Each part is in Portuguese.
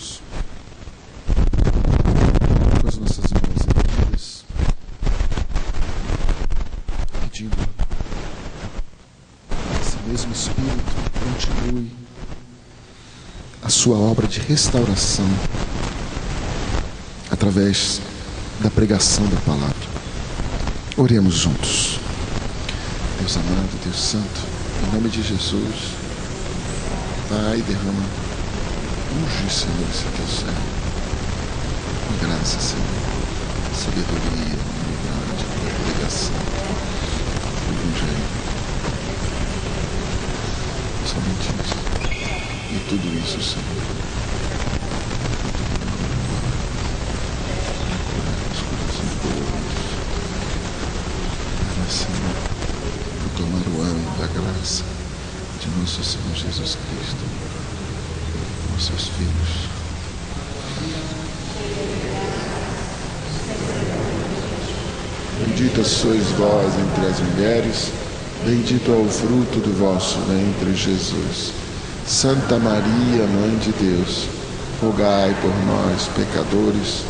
juntos com as nossas mãos erguidas, pedindo que esse mesmo Espírito continue a sua obra de restauração através da pregação da palavra. Oremos juntos. Deus amado, Deus santo, em nome de Jesus, Pai, derrama, unge, Senhor, esse teu servo, com graça, Senhor, sabedoria, humildade, pregação do Evangelho. Somente isso. E tudo isso, Senhor, curar os corações doentes, Senhor, por tomar o ânimo da graça de nosso Senhor Jesus Cristo, nossos filhos. Bendita sois vós entre as mulheres, bendito é o fruto do vosso ventre, Jesus. Santa Maria, Mãe de Deus, rogai por nós, pecadores,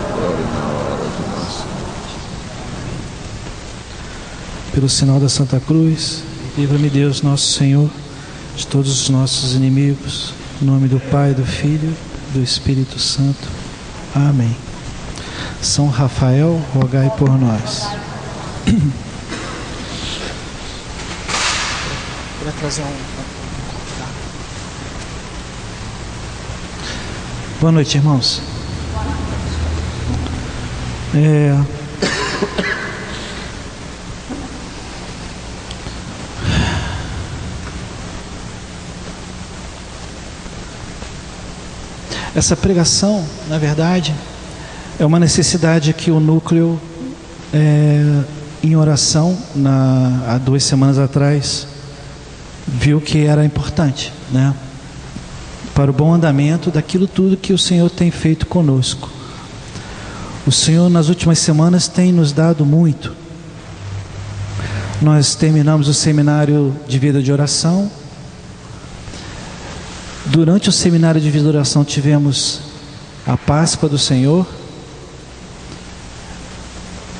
agora e na hora de nossa morte. Pelo sinal da Santa Cruz, livra-me Deus, nosso Senhor, de todos os nossos inimigos. Em nome do Pai, do Filho e do Espírito Santo. Amém. São Rafael, rogai por nós. Queria trazer Boa noite, irmãos. Essa pregação, na verdade, é uma necessidade que o núcleo, em oração, há 2 semanas atrás, viu que era importante, né? Para o bom andamento daquilo tudo que o Senhor tem feito conosco. O Senhor, nas últimas semanas, tem nos dado muito. Nós terminamos o seminário de vida de oração. Durante o seminário de vida de oração tivemos a Páscoa do Senhor.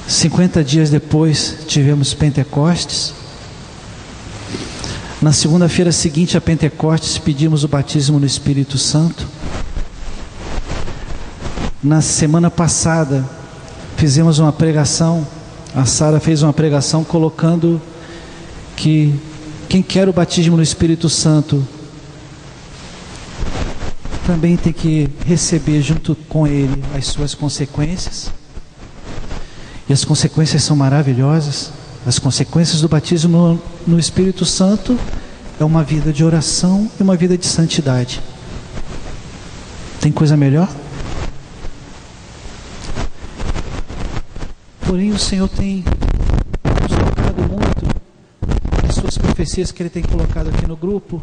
50 dias depois tivemos Pentecostes. Na segunda-feira seguinte a Pentecostes pedimos o batismo no Espírito Santo. Na semana passada fizemos uma pregação, a Sara fez uma pregação colocando que quem quer o batismo no Espírito Santo também tem que receber junto com ele as suas consequências. E as consequências são maravilhosas. As consequências do batismo no Espírito Santo é uma vida de oração e uma vida de santidade. Tem coisa melhor? Porém, o Senhor tem nos tocado muito as suas profecias que Ele tem colocado aqui no grupo,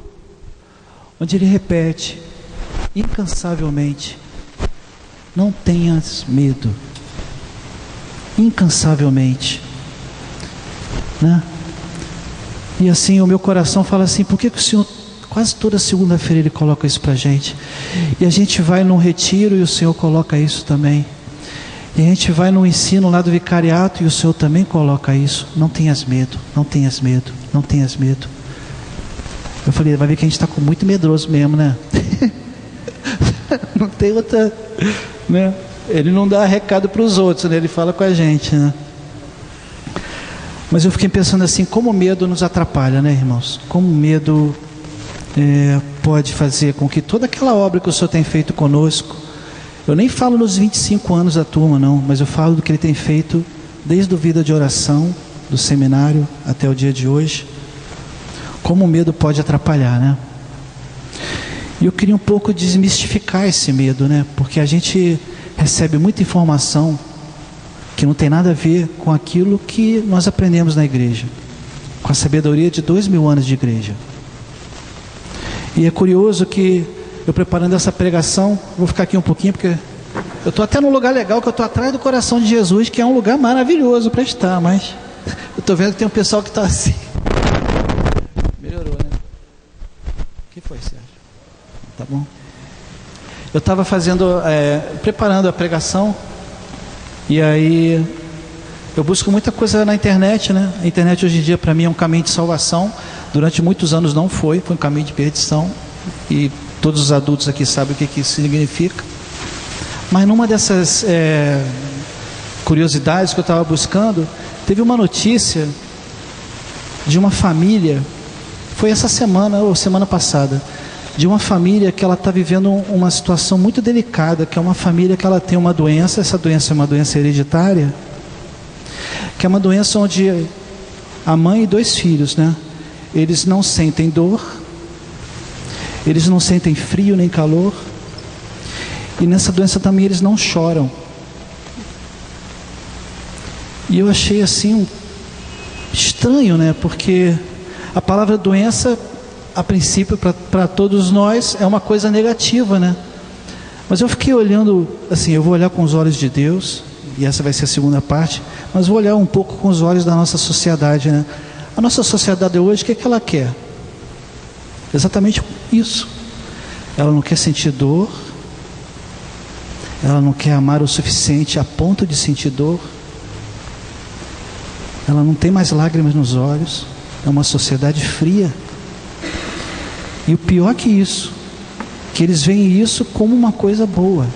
onde Ele repete incansavelmente: não tenhas medo. Incansavelmente, né? E assim o meu coração fala assim: por que o Senhor, quase toda segunda-feira Ele coloca isso pra gente? E a gente vai num retiro e o Senhor coloca isso também. E a gente vai num ensino lá do vicariato e o Senhor também coloca isso: não tenhas medo, não tenhas medo, não tenhas medo. Eu falei: vai ver que a gente está com muito medroso mesmo, né? Não tem outra, né? Ele não dá recado para os outros, né? Ele fala com a gente, né? Mas eu fiquei pensando assim: como o medo nos atrapalha, né, irmãos? Como o medo pode fazer com que toda aquela obra que o Senhor tem feito conosco, eu nem falo nos 25 anos da turma não, mas eu falo do que Ele tem feito desde a vida de oração, do seminário até o dia de hoje. Como o medo pode atrapalhar, né? E eu queria um pouco desmistificar esse medo, né? Porque a gente recebe muita informação que não tem nada a ver com aquilo que nós aprendemos na igreja, com a sabedoria de 2000 anos de igreja. E é curioso que eu, preparando essa pregação, vou ficar aqui um pouquinho, porque eu estou até num lugar legal, que eu estou atrás do coração de Jesus, que é um lugar maravilhoso para estar, mas eu estou vendo que tem um pessoal que está assim. Melhorou, né? O que foi, Sérgio? Tá bom? Eu estava preparando a pregação, e aí eu busco muita coisa na internet, né? A internet hoje em dia para mim é um caminho de salvação. Durante muitos anos não foi um caminho de perdição, e todos os adultos aqui sabem o que isso significa. Mas numa dessas curiosidades que eu estava buscando, teve uma notícia de uma família, foi essa semana ou semana passada, de uma família que ela está vivendo uma situação muito delicada, que é uma família que ela tem uma doença. Essa doença é uma doença hereditária, que é uma doença onde a mãe e 2 filhos, né? Eles não sentem dor, eles não sentem frio nem calor, e nessa doença também eles não choram. E eu achei assim estranho, né? Porque a palavra doença, a princípio, para todos nós, é uma coisa negativa, né? Mas eu fiquei olhando, assim, eu vou olhar com os olhos de Deus, e essa vai ser a segunda parte, mas vou olhar um pouco com os olhos da nossa sociedade, né? A nossa sociedade hoje, o que é que ela quer? Exatamente isso. Ela não quer sentir dor, ela não quer amar o suficiente a ponto de sentir dor, ela não tem mais lágrimas nos olhos. É uma sociedade fria. E o pior que isso, que eles veem isso como uma coisa boa.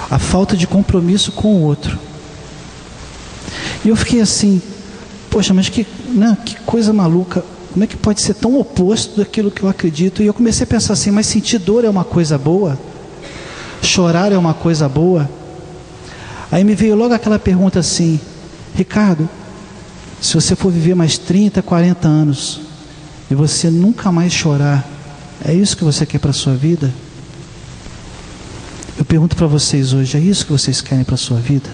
A falta de compromisso com o outro. E eu fiquei assim, poxa, mas que coisa maluca. Como é que pode ser tão oposto daquilo que eu acredito? E eu comecei a pensar assim, mas sentir dor é uma coisa boa? Chorar é uma coisa boa? Aí me veio logo aquela pergunta assim, Ricardo, se você for viver mais 30, 40 anos e você nunca mais chorar, é isso que você quer para a sua vida? Eu pergunto para vocês hoje, é isso que vocês querem para a sua vida?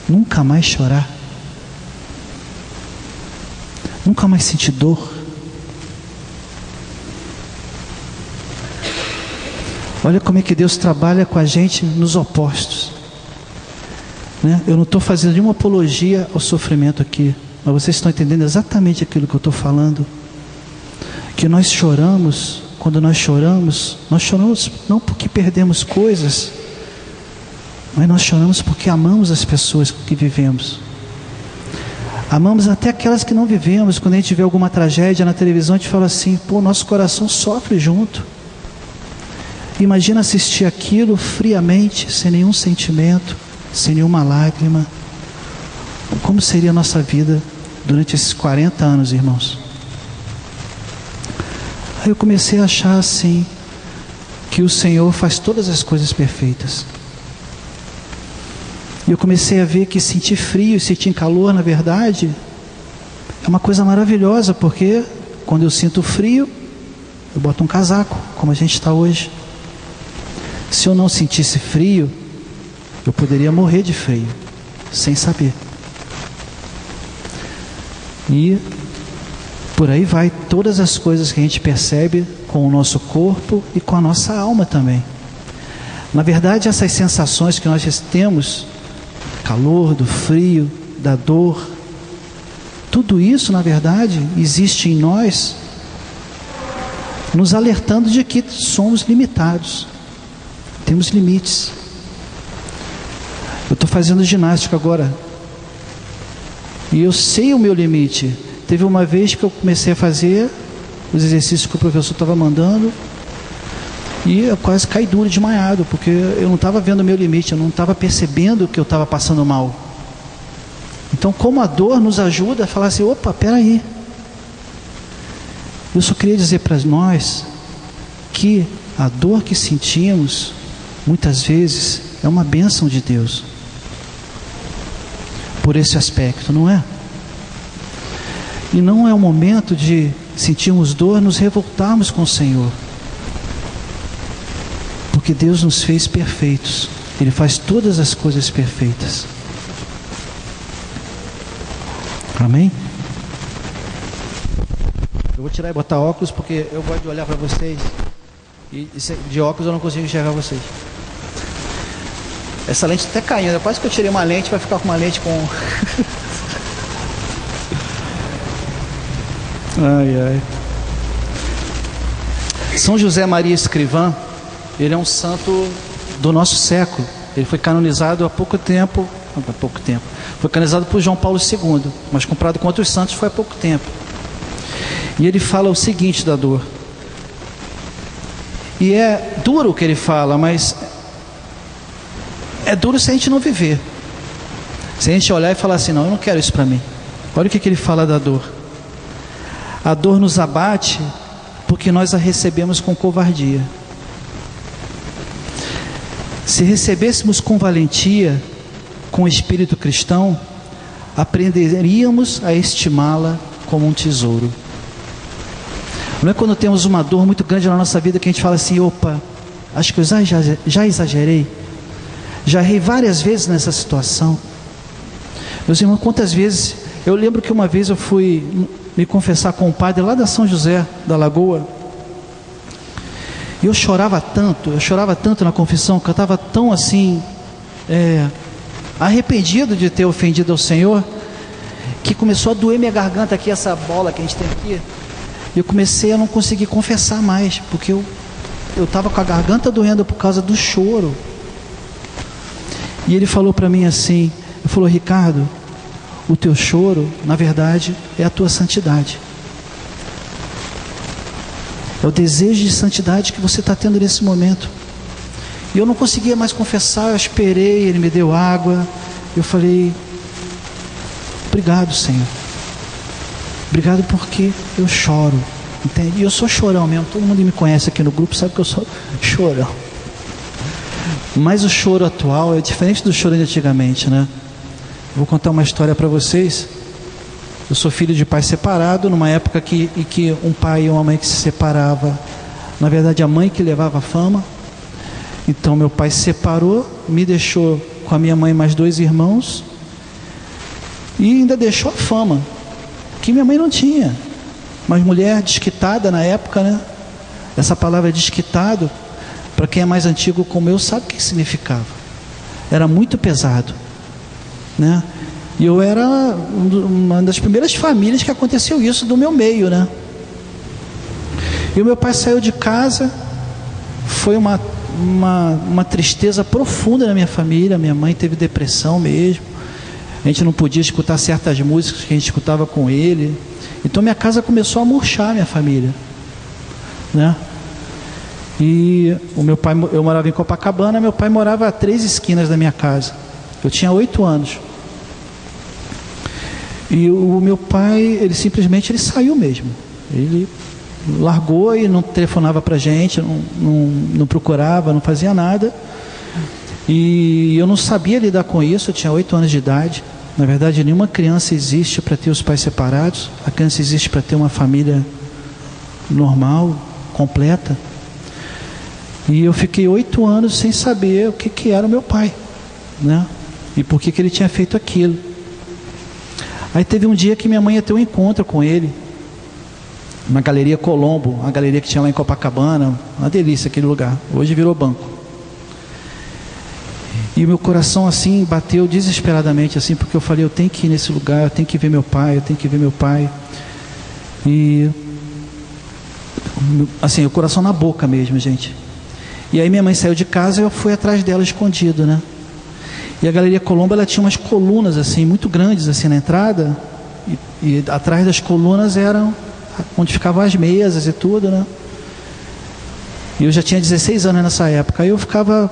Nunca mais chorar? Nunca mais sentir dor? Olha como é que Deus trabalha com a gente nos opostos, né? Eu não estou fazendo nenhuma apologia ao sofrimento aqui, mas vocês estão entendendo exatamente aquilo que eu estou falando. Que nós choramos, quando nós choramos não porque perdemos coisas, mas nós choramos porque amamos as pessoas com que vivemos. Amamos até aquelas que não vivemos. Quando a gente vê alguma tragédia na televisão, a gente fala assim, pô, nosso coração sofre junto. Imagina assistir aquilo friamente, sem nenhum sentimento, sem nenhuma lágrima. Como seria a nossa vida durante esses 40 anos, irmãos? Aí eu comecei a achar assim, que o Senhor faz todas as coisas perfeitas. E eu comecei a ver que sentir frio e sentir calor, na verdade, é uma coisa maravilhosa, porque quando eu sinto frio, eu boto um casaco, como a gente está hoje. Se eu não sentisse frio, eu poderia morrer de frio, sem saber. E por aí vai, todas as coisas que a gente percebe com o nosso corpo e com a nossa alma também. Na verdade, essas sensações que nós temos, calor, do frio, da dor, tudo isso, na verdade, existe em nós, nos alertando de que somos limitados, temos limites. Eu estou fazendo ginástica agora, e eu sei o meu limite. Teve uma vez que eu comecei a fazer os exercícios que o professor estava mandando, e eu quase caí duro, desmaiado, porque eu não estava vendo o meu limite, eu não estava percebendo que eu estava passando mal. Então, como a dor nos ajuda a falar assim, opa, peraí. Eu só queria dizer para nós que a dor que sentimos, muitas vezes, é uma bênção de Deus. Por esse aspecto, não é? E não é o momento de sentirmos dor, nos revoltarmos com o Senhor. Porque Deus nos fez perfeitos. Ele faz todas as coisas perfeitas. Amém? Eu vou tirar e botar óculos, porque eu gosto de olhar para vocês. E de óculos eu não consigo enxergar vocês. Essa lente está caindo. Quase que eu tirei uma lente para ficar com uma lente com... Ai, ai. São José Maria Escrivã, ele é um santo do nosso século. Ele foi canonizado há pouco tempo. Foi canonizado por João Paulo II, mas comparado com outros santos foi há pouco tempo. E ele fala o seguinte da dor. E é duro o que ele fala, mas é duro se a gente não viver. Se a gente olhar e falar assim, não, eu não quero isso para mim. Olha o que ele fala da dor. A dor nos abate porque nós a recebemos com covardia. Se recebêssemos com valentia, com espírito cristão, aprenderíamos a estimá-la como um tesouro. Não é quando temos uma dor muito grande na nossa vida que a gente fala assim, opa, acho que eu já exagerei, já errei várias vezes nessa situação. Meus irmãos, quantas vezes, eu lembro que uma vez eu fui me confessar com um padre lá da São José da Lagoa, e eu chorava tanto na confissão, que eu estava tão assim, arrependido de ter ofendido ao Senhor, que começou a doer minha garganta aqui, essa bola que a gente tem aqui, e eu comecei a não conseguir confessar mais, porque eu estava com a garganta doendo por causa do choro. E ele falou para mim assim, ele falou, Ricardo, o teu choro, na verdade, é a tua santidade. É o desejo de santidade que você está tendo nesse momento. E eu não conseguia mais confessar, eu esperei, ele me deu água, eu falei, obrigado, Senhor. Obrigado porque eu choro, entende? E eu sou chorão mesmo, todo mundo me conhece aqui no grupo, sabe que eu sou chorão. Mas o choro atual é diferente do choro de antigamente, né? Vou contar uma história para vocês. Eu sou filho de pai separado, numa época em que um pai e uma mãe que se separava, na verdade a mãe que levava a fama. Então meu pai se separou, me deixou com a minha mãe e mais 2 irmãos, e ainda deixou a fama, que minha mãe não tinha. Mas mulher desquitada na época, né? Essa palavra desquitado, para quem é mais antigo como eu, sabe o que significava. Era muito pesado, né? E eu era uma das primeiras famílias que aconteceu isso do meu meio, né? E o meu pai saiu de casa, foi uma tristeza profunda na minha família. Minha mãe teve depressão mesmo, a gente não podia escutar certas músicas que a gente escutava com ele. Então minha casa começou a murchar, minha família, né? E o meu pai, eu morava em Copacabana, meu pai morava a 3 esquinas da minha casa. Eu tinha 8 anos. E o meu pai, ele simplesmente saiu mesmo. Ele largou e não telefonava pra gente, não procurava, não fazia nada. E eu não sabia lidar com isso, eu tinha 8 anos de idade. Na verdade, nenhuma criança existe para ter os pais separados. A criança existe para ter uma família normal, completa. E eu fiquei 8 anos sem saber o que era o meu pai, né? E por que ele tinha feito aquilo. Aí teve um dia que minha mãe ia ter um encontro com ele, na Galeria Colombo, uma galeria que tinha lá em Copacabana, uma delícia aquele lugar, hoje virou banco. E o meu coração assim bateu desesperadamente, assim, porque eu falei, eu tenho que ir nesse lugar, eu tenho que ver meu pai, eu tenho que ver meu pai. E assim, o coração na boca mesmo, gente. E aí minha mãe saiu de casa e eu fui atrás dela escondido, né? E a Galeria Colombo, ela tinha umas colunas assim, muito grandes assim na entrada, e atrás das colunas eram onde ficavam as mesas e tudo, né? E eu já tinha 16 anos nessa época. Aí eu ficava,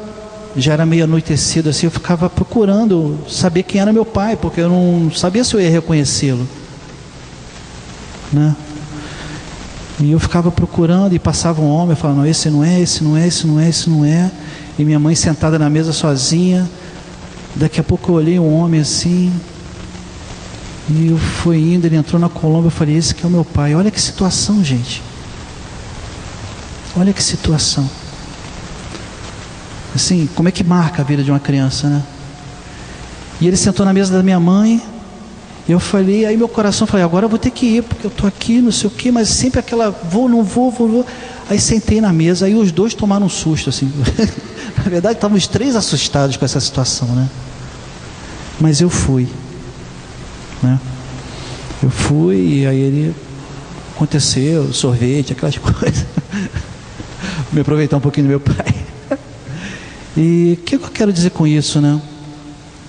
já era meio anoitecido assim, eu ficava procurando saber quem era meu pai, porque eu não sabia se eu ia reconhecê-lo, né? E eu ficava procurando e passava um homem, eu falava, não, esse não é, esse não é, esse não é, esse não é. E minha mãe sentada na mesa sozinha. Daqui a pouco eu olhei um homem assim, e eu fui indo, ele entrou na Colombo, eu falei, esse que é o meu pai. Olha que situação, gente. Olha que situação. Assim, como é que marca a vida de uma criança, né? E ele sentou na mesa da minha mãe, e eu falei, aí meu coração, falei, agora eu vou ter que ir, porque eu tô aqui, não sei o que, mas sempre aquela, vou, não vou, vou. Aí sentei na mesa, aí os 2 tomaram um susto, assim. Na verdade, estavam os 3 assustados com essa situação, né? Mas eu fui, né? Eu fui, e aí ele aconteceu, sorvete, aquelas coisas. Me aproveitar um pouquinho do meu pai. E o que eu quero dizer com isso, né?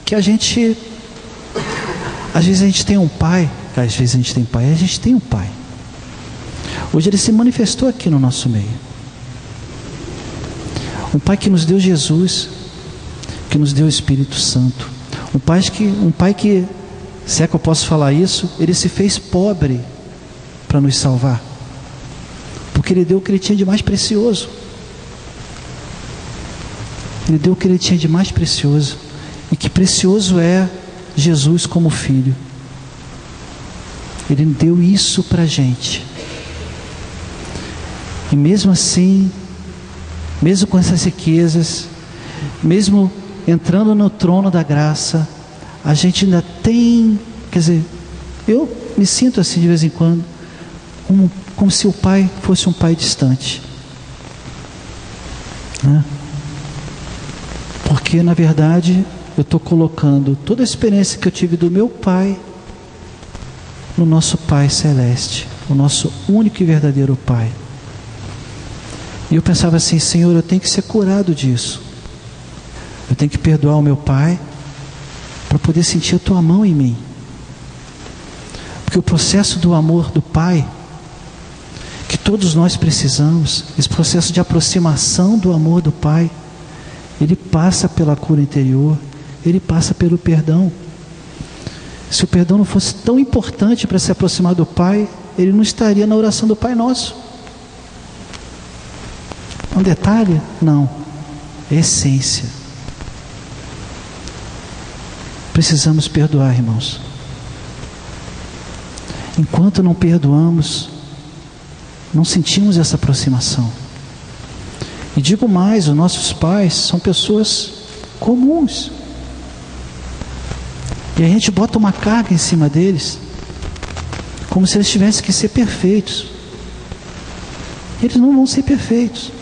Que às vezes a gente tem um pai, a gente tem um pai. Hoje ele se manifestou aqui no nosso meio. Um pai que nos deu Jesus, que nos deu o Espírito Santo. Um pai que, se é que eu posso falar isso, ele se fez pobre para nos salvar. Porque ele deu o que ele tinha de mais precioso. Ele deu o que ele tinha de mais precioso. E que precioso é Jesus como filho. Ele deu isso para a gente. E mesmo assim, mesmo com essas riquezas, mesmo entrando no trono da graça, a gente ainda tem, quer dizer, eu me sinto assim de vez em quando, como se o pai fosse um pai distante, né? Porque na verdade eu estou colocando toda a experiência que eu tive do meu pai no nosso Pai Celeste, o nosso único e verdadeiro Pai. E eu pensava assim: Senhor, eu tenho que ser curado disso. Eu tenho que perdoar o meu pai para poder sentir a tua mão em mim. Porque o processo do amor do Pai, que todos nós precisamos, esse processo de aproximação do amor do Pai, ele passa pela cura interior, ele passa pelo perdão. Se o perdão não fosse tão importante para se aproximar do Pai, ele não estaria na oração do Pai Nosso. Um detalhe? Não. É essência. Precisamos perdoar, irmãos. Enquanto não perdoamos, não sentimos essa aproximação. E digo mais, os nossos pais são pessoas comuns. E a gente bota uma carga em cima deles, como se eles tivessem que ser perfeitos. Eles não vão ser perfeitos.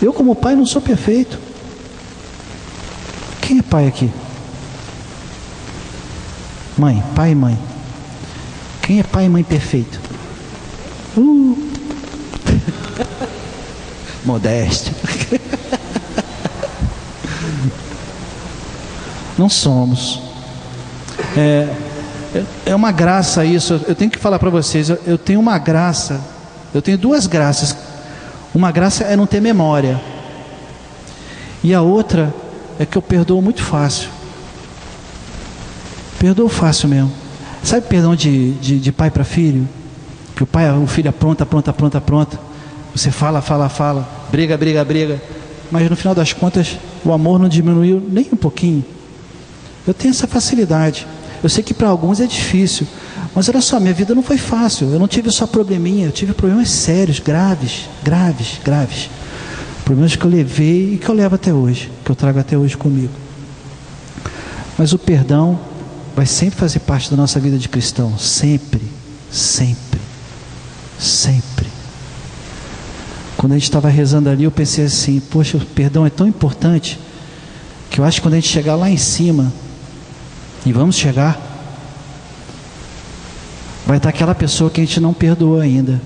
Eu, como pai, não sou perfeito. Quem é pai aqui? Mãe, pai e mãe. Quem é pai e mãe perfeito? Modéstia. Não somos. É uma graça isso. Eu tenho que falar para vocês. Eu tenho uma graça. Eu tenho duas graças. Uma graça é não ter memória. E a outra é que eu perdoo muito fácil. Perdoo fácil mesmo. Sabe perdão de pai para filho? Que o filho apronta. Você fala, briga. Mas no final das contas, o amor não diminuiu nem um pouquinho. Eu tenho essa facilidade. Eu sei que para alguns é difícil. Mas olha só, minha vida não foi fácil. Eu não tive só probleminha, eu tive problemas sérios, graves. Problemas que eu levei e que eu levo até hoje, que eu trago até hoje comigo. Mas o perdão vai sempre fazer parte da nossa vida de cristão. Sempre. Quando a gente estava rezando ali, eu pensei assim: poxa, o perdão é tão importante, que eu acho que quando a gente chegar lá em cima, e vamos chegar, vai estar aquela pessoa que a gente não perdoou ainda,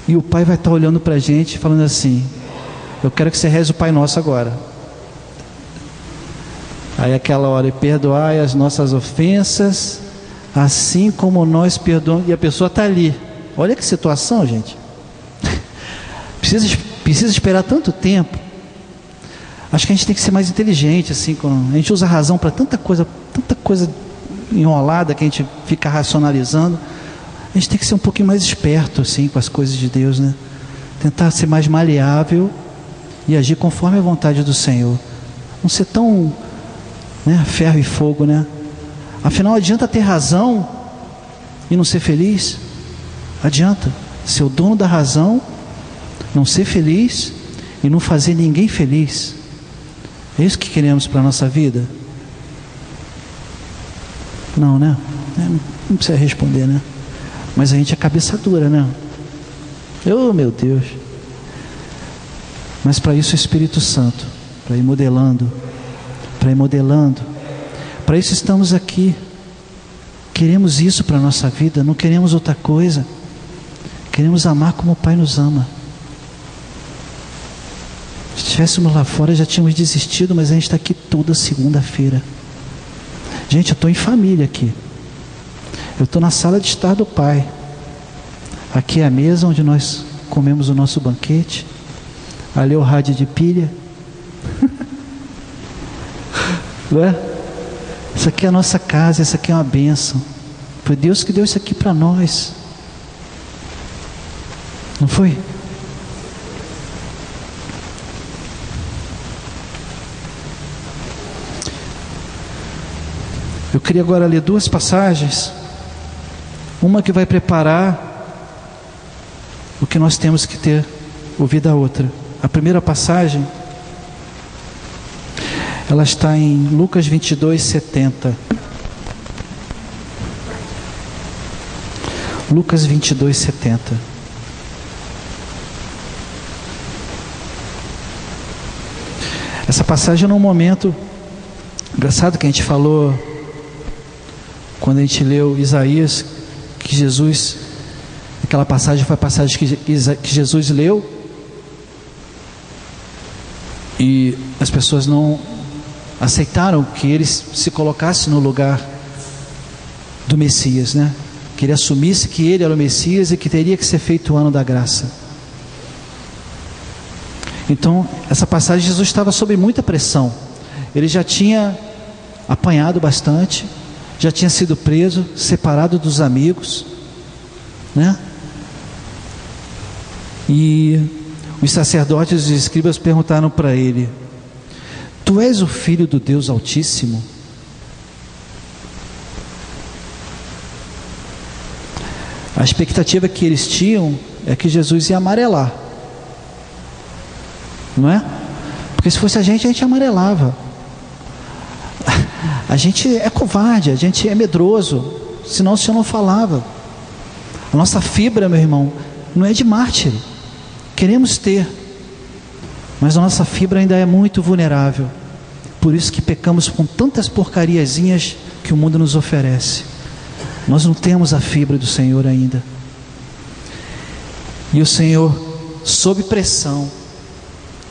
e o Pai vai estar olhando para a gente falando assim: eu quero que você reze o Pai Nosso agora. Aí aquela hora: e perdoai as nossas ofensas, assim como nós perdoamos. E a pessoa está ali. Olha que situação, gente. Precisa esperar tanto tempo. Acho que a gente tem que ser mais inteligente, assim. A gente usa a razão para tanta coisa enrolada que a gente fica racionalizando. A gente tem que ser um pouquinho mais esperto, assim, com as coisas de Deus, né? Tentar ser mais maleável e agir conforme a vontade do Senhor. Não ser tão, né, ferro e fogo, né? Afinal, adianta ter razão e não ser feliz? Adianta ser o dono da razão, não ser feliz e não fazer ninguém feliz. É isso que queremos para a nossa vida? Não, né? Não precisa responder, né? Mas a gente é cabeça dura, né? Oh, meu Deus! Mas para isso o Espírito Santo, para ir modelando. Para isso estamos aqui. Queremos isso para a nossa vida, não queremos outra coisa. Queremos amar como o Pai nos ama. estivéssemos lá fora, já tínhamos desistido, mas a gente está aqui toda segunda-feira. Gente, eu estou em família aqui. Eu estou na sala de estar do Pai. Aqui é a mesa onde nós comemos o nosso banquete. Ali é o rádio de pilha. Não é? Isso aqui é a nossa casa, isso aqui é uma bênção. Foi Deus que deu isso aqui para nós. Não foi? Eu queria agora ler duas passagens. Uma que vai preparar o que nós temos que ter ouvido a outra. A primeira passagem, ela está em Lucas 22, 70. Lucas 22, 70. Essa passagem é num momento engraçado que a gente falou quando a gente leu Isaías, que Jesus, aquela passagem foi a passagem que Jesus leu e as pessoas não aceitaram que ele se colocasse no lugar do Messias, né? Que ele assumisse que ele era o Messias e que teria que ser feito o ano da graça. Então, essa passagem, Jesus estava sob muita pressão. Ele já tinha apanhado bastante, já tinha sido preso, separado dos amigos, né? E os sacerdotes e os escribas perguntaram para ele: tu és o filho do Deus Altíssimo? A expectativa que eles tinham é que Jesus ia amarelar, não é? Porque se fosse a gente amarelava. A gente é covarde, a gente é medroso, senão o Senhor não falava. A nossa fibra, meu irmão, não é de mártir. Queremos ter, mas a nossa fibra ainda é muito vulnerável. Por isso que pecamos com tantas porcariazinhas que o mundo nos oferece. Nós não temos a fibra do Senhor ainda. E o Senhor, sob pressão,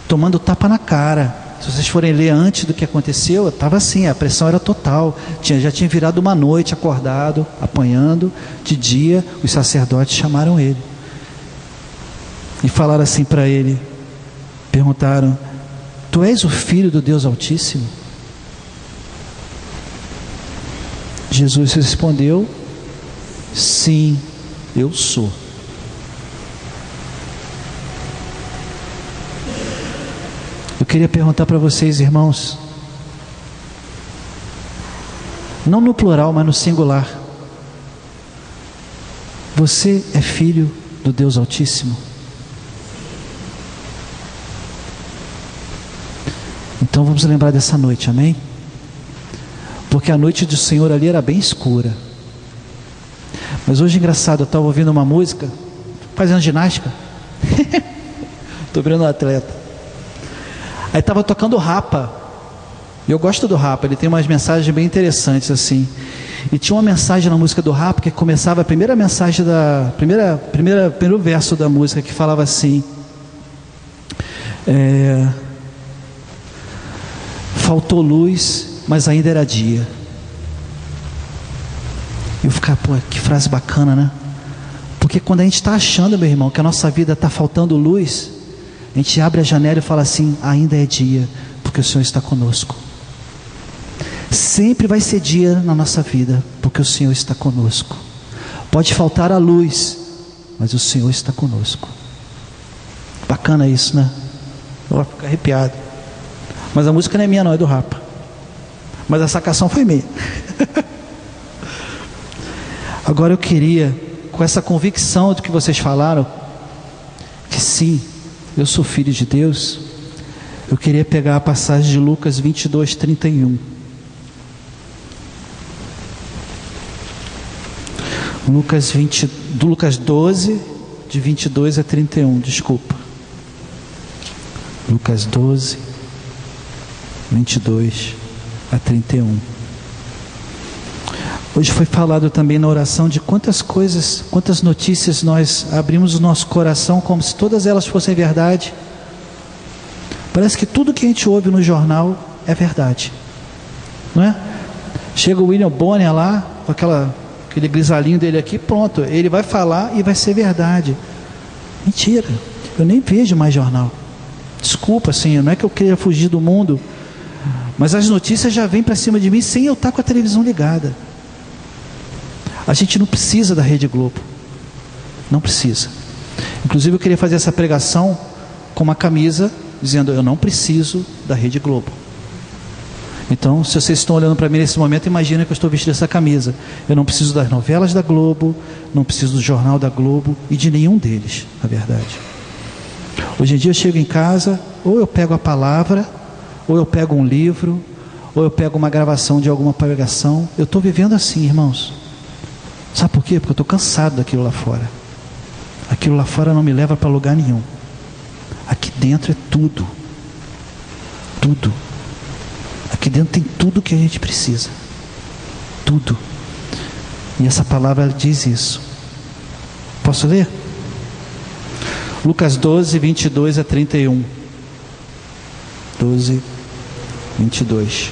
tomando tapa na cara. Se vocês forem ler antes do que aconteceu, estava assim, a pressão era total. Já tinha virado uma noite, acordado, apanhando. De dia, os sacerdotes chamaram ele e falaram assim para ele, perguntaram: tu és o filho do Deus Altíssimo? Jesus respondeu: sim, eu sou. Eu queria perguntar para vocês, irmãos, não no plural, mas no singular: você é filho do Deus Altíssimo? Então vamos lembrar dessa noite, amém? Porque a noite do Senhor ali era bem escura. Mas hoje, engraçado, eu estava ouvindo uma música, fazendo ginástica. Estou virando um atleta. Aí estava tocando Rapa. E eu gosto do Rapa, ele tem umas mensagens bem interessantes assim. E tinha uma mensagem na música do Rapa que começava a primeira mensagem primeiro verso da música, que falava assim: faltou luz, mas ainda era dia. Eu ficava, pô, que frase bacana, né? Porque quando a gente está achando, meu irmão, que a nossa vida está faltando luz, a gente abre a janela e fala assim: ainda é dia, porque o Senhor está conosco. Sempre vai ser dia na nossa vida, porque o Senhor está conosco. Pode faltar a luz, mas o Senhor está conosco. Bacana isso, né? Eu vou ficar arrepiado. Mas a música não é minha, não, é do Rapa. Mas a sacação foi minha. Agora eu queria, com essa convicção do que vocês falaram, que sim, eu sou filho de Deus, eu queria pegar a passagem de Lucas 22, 31. Lucas 12, de 22 a 31, desculpa. Lucas 12, 22 a 31. Hoje foi falado também na oração de quantas coisas, quantas notícias nós abrimos o nosso coração como se todas elas fossem verdade. Parece que tudo que a gente ouve no jornal é verdade, não é? Chega o William Bonner lá, com aquele grisalhinho dele aqui, pronto, ele vai falar e vai ser verdade. Mentira, eu nem vejo mais jornal. Desculpa, assim, não é que eu queira fugir do mundo, mas as notícias já vêm para cima de mim sem eu estar com a televisão ligada. A gente não precisa da Rede Globo, não precisa. Inclusive eu queria fazer essa pregação com uma camisa dizendo: eu não preciso da Rede Globo. Então, se vocês estão olhando para mim nesse momento, imagina que eu estou vestindo essa camisa. Eu não preciso das novelas da Globo, não preciso do jornal da Globo e de nenhum deles, na verdade. Hoje em dia eu chego em casa, ou eu pego a palavra, ou eu pego um livro, ou eu pego uma gravação de alguma pregação. Eu estou vivendo assim, irmãos. Sabe por quê? Porque eu estou cansado daquilo lá fora. Aquilo lá fora não me leva para lugar nenhum. Aqui dentro é tudo. Tudo. Aqui dentro tem tudo que a gente precisa. Tudo. E essa palavra diz isso. Posso ler? Lucas 12, 22 a 31. 12, 22.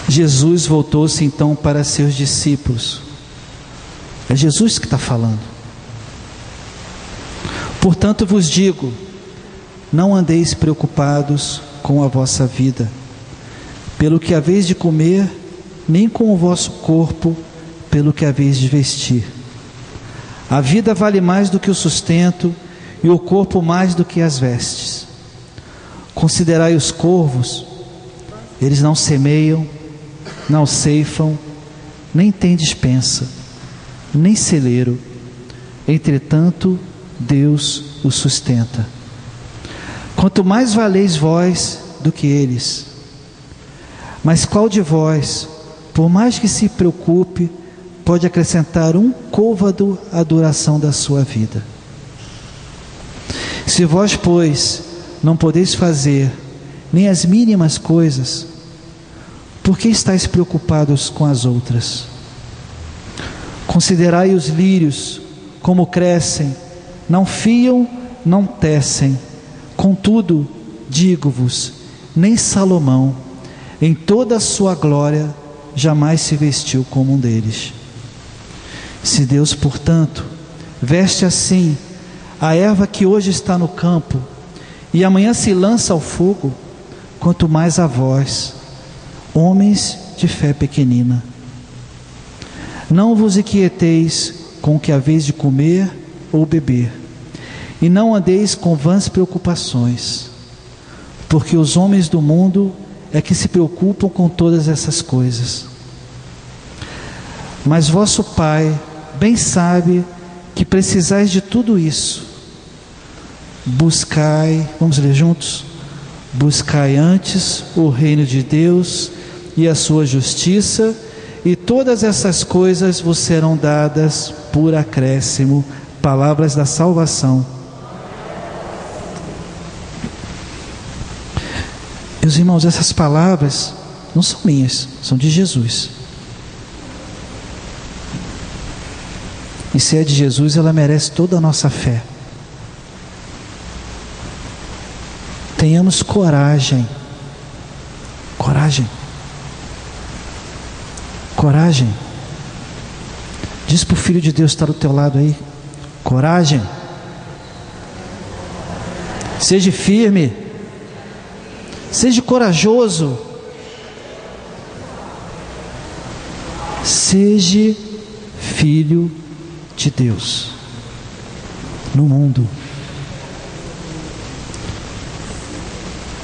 Jesus voltou-se então para seus discípulos. É Jesus que está falando. Portanto vos digo, não andeis preocupados com a vossa vida, pelo que haveis de comer, nem com o vosso corpo, pelo que haveis de vestir. A vida vale mais do que o sustento, e o corpo mais do que as vestes. Considerai os corvos, eles não semeiam, não ceifam, nem têm despensa, nem celeiro, entretanto Deus os sustenta. Quanto mais valeis vós do que eles. Mas qual de vós, por mais que se preocupe, pode acrescentar um côvado à duração da sua vida? Se vós, pois, não podeis fazer nem as mínimas coisas, por que estáis preocupados com as outras? Considerai os lírios, como crescem, não fiam, não tecem. Contudo, digo-vos, nem Salomão, em toda a sua glória, jamais se vestiu como um deles. Se Deus, portanto, veste assim a erva que hoje está no campo, e amanhã se lança ao fogo, quanto mais a vós, homens de fé pequenina. Não vos inquieteis com o que haveis de comer ou beber, e não andeis com vãs preocupações, porque os homens do mundo é que se preocupam com todas essas coisas. Mas vosso Pai bem sabe que precisais de tudo isso. Buscai, vamos ler juntos? Buscai antes o reino de Deus e a sua justiça, e todas essas coisas vos serão dadas por acréscimo. Palavras da salvação. Meus irmãos, essas palavras não são minhas, são de Jesus. E se é de Jesus, ela merece toda a nossa fé. Tenhamos coragem. Coragem. Coragem. Diz para o Filho de Deus que está do teu lado aí. Coragem. Seja firme. Seja corajoso. Seja filho de Deus no mundo.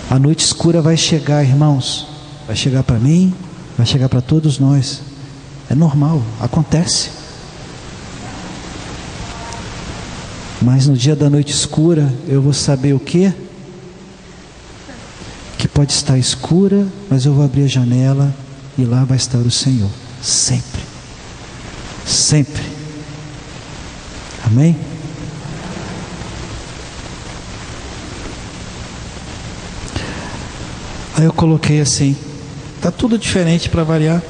A noite escura vai chegar, irmãos. Vai chegar para mim, vai chegar para todos nós. É normal, acontece. Mas no dia da noite escura, eu vou saber o quê? Que pode estar escura, mas eu vou abrir a janela e lá vai estar o Senhor. Sempre. Sempre. Amém? Aí eu coloquei assim, tá tudo diferente para variar.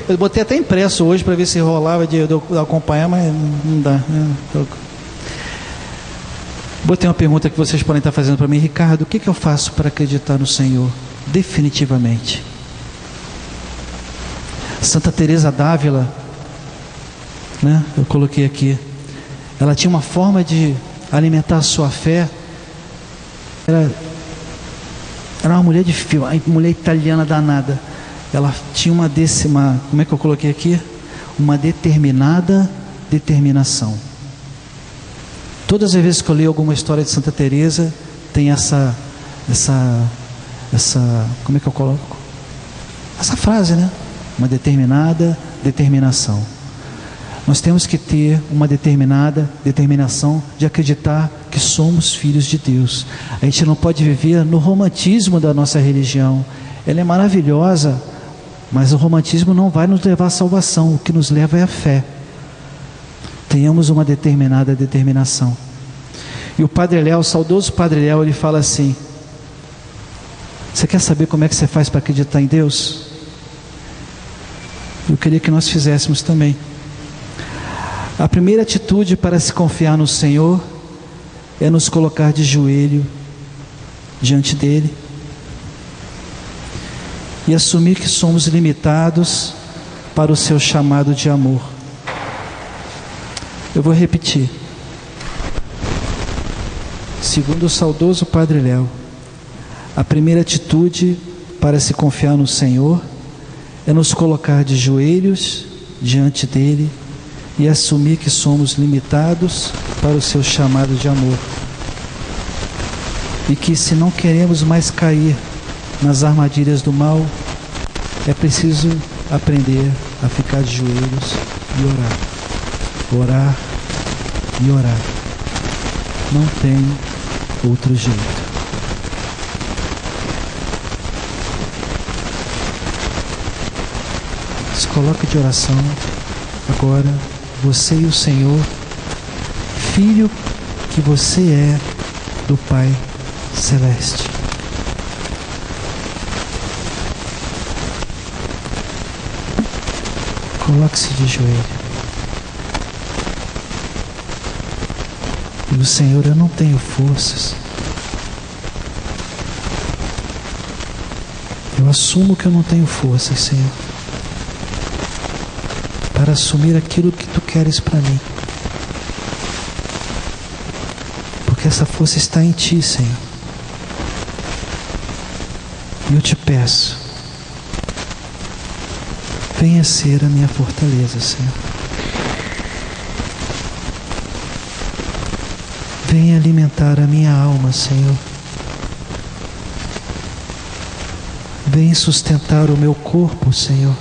Eu botei até impresso hoje para ver se rolava de eu acompanhar, mas não dá. Botei uma pergunta que vocês podem estar fazendo para mim: Ricardo, o que eu faço para acreditar no Senhor definitivamente? Santa Teresa d'Ávila, né? Eu coloquei aqui. Ela tinha uma forma de alimentar a sua fé. Era uma mulher de fio, uma mulher italiana danada. Ela tinha como é que eu coloquei aqui? Uma determinada determinação. Todas as vezes que eu leio alguma história de Santa Teresa, tem essa, como é que eu coloco? Essa frase, né? Uma determinada determinação. Nós temos que ter uma determinada determinação de acreditar que somos filhos de Deus. A gente não pode viver no romantismo da nossa religião. Ela é maravilhosa, mas o romantismo não vai nos levar à salvação. O que nos leva é a fé. Tenhamos uma determinada determinação. E o Padre Léo, o saudoso Padre Léo, ele fala assim: você quer saber como é que você faz para acreditar em Deus? Eu queria que nós fizéssemos também. A primeira atitude para se confiar no Senhor é nos colocar de joelho diante dele e assumir que somos limitados para o seu chamado de amor. Eu vou repetir. Segundo o saudoso Padre Léo, a primeira atitude para se confiar no Senhor é nos colocar de joelhos diante dele e assumir que somos limitados para o seu chamado de amor. E que, se não queremos mais cair nas armadilhas do mal, é preciso aprender a ficar de joelhos e orar. Orar e orar. Não tem outro jeito. Se coloque de oração agora, você e o Senhor, filho que você é do Pai Celeste. Coloque-se de joelho. E o Senhor, eu não tenho forças. Eu assumo que eu não tenho forças, Senhor, para assumir aquilo que Tu queres para mim. Porque essa força está em Ti, Senhor. E eu te peço, venha ser a minha fortaleza, Senhor. Venha alimentar a minha alma, Senhor. Venha sustentar o meu corpo, Senhor.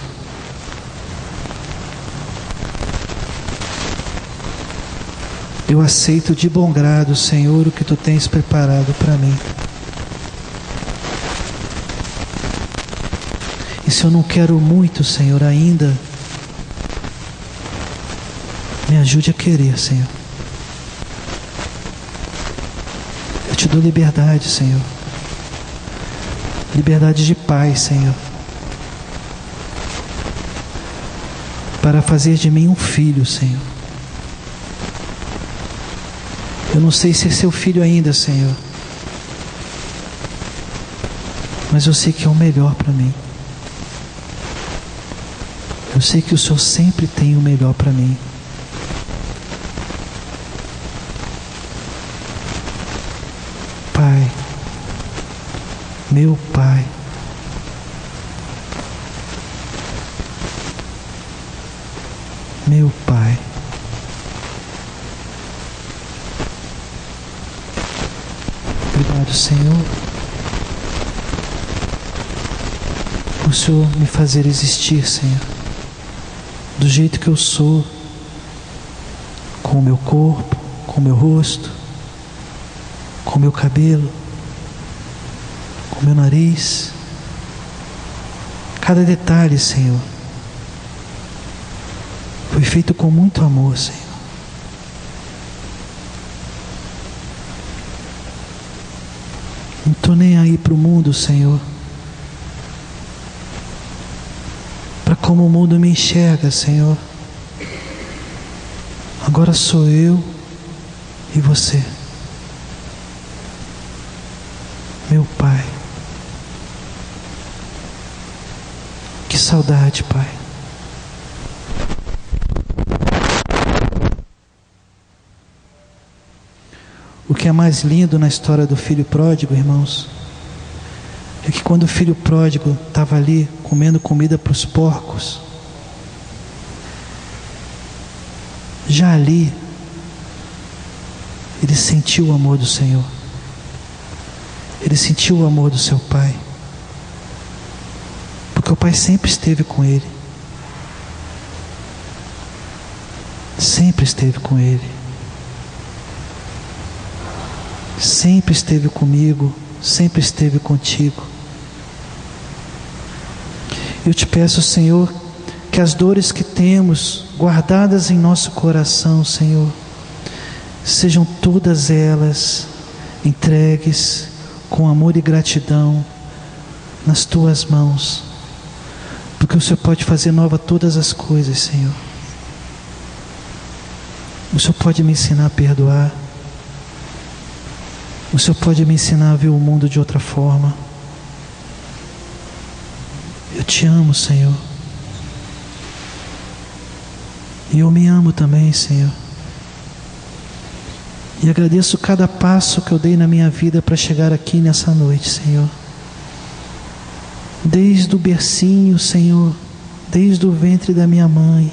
Eu aceito de bom grado, Senhor, o que Tu tens preparado para mim. E se eu não quero muito, Senhor, ainda, me ajude a querer, Senhor. Eu Te dou liberdade, Senhor. Liberdade de paz, Senhor. Para fazer de mim um filho, Senhor. Eu não sei ser seu filho ainda, Senhor, mas eu sei que é o melhor para mim. Eu sei que o Senhor sempre tem o melhor para mim. Pai, meu Pai, meu Pai, obrigado, Senhor, por o Senhor me fazer existir, Senhor, do jeito que eu sou, com o meu corpo, com o meu rosto, com o meu cabelo, com o meu nariz, cada detalhe, Senhor, foi feito com muito amor, Senhor. Não estou nem aí para o mundo, Senhor, para como o mundo me enxerga, Senhor. Agora sou eu e você. Meu Pai. Que saudade, Pai. O que é mais lindo na história do filho pródigo, irmãos, é que quando o filho pródigo estava ali comendo comida para os porcos, já ali ele sentiu o amor do Senhor. Ele sentiu o amor do seu Pai. Porque o Pai sempre esteve com ele. Sempre esteve com ele. Sempre esteve comigo, sempre esteve contigo. Eu te peço, Senhor, que as dores que temos guardadas em nosso coração, Senhor, sejam todas elas entregues com amor e gratidão nas tuas mãos, porque o Senhor pode fazer nova todas as coisas, Senhor. O Senhor pode me ensinar a perdoar. O Senhor pode me ensinar a ver o mundo de outra forma. Eu te amo, Senhor. E eu me amo também, Senhor. E agradeço cada passo que eu dei na minha vida para chegar aqui nessa noite, Senhor. Desde o bercinho, Senhor, desde o ventre da minha mãe,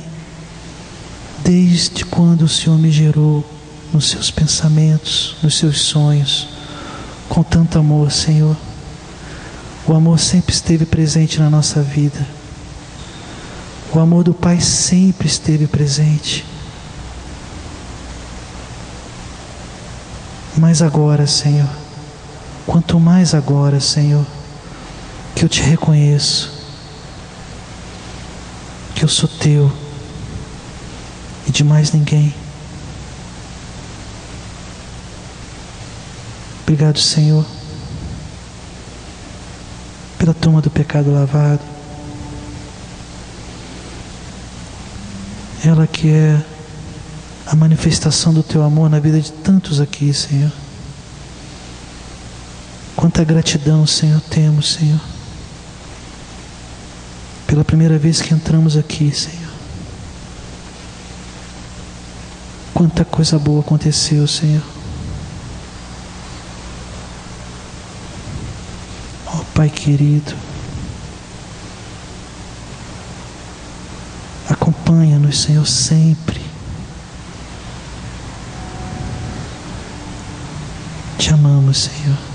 desde quando o Senhor me gerou nos seus pensamentos, nos seus sonhos, com tanto amor, Senhor. O amor sempre esteve presente na nossa vida. O amor do Pai sempre esteve presente. Mas agora, Senhor, quanto mais agora, Senhor, que eu te reconheço, que eu sou teu e de mais ninguém. Obrigado, Senhor, pela toma do pecado lavado. Ela que é a manifestação do teu amor na vida de tantos aqui, Senhor. Quanta gratidão, Senhor, temos, Senhor, pela primeira vez que entramos aqui, Senhor. Quanta coisa boa aconteceu, Senhor. Ó Pai querido, acompanha-nos, Senhor, sempre. Te amamos, Senhor.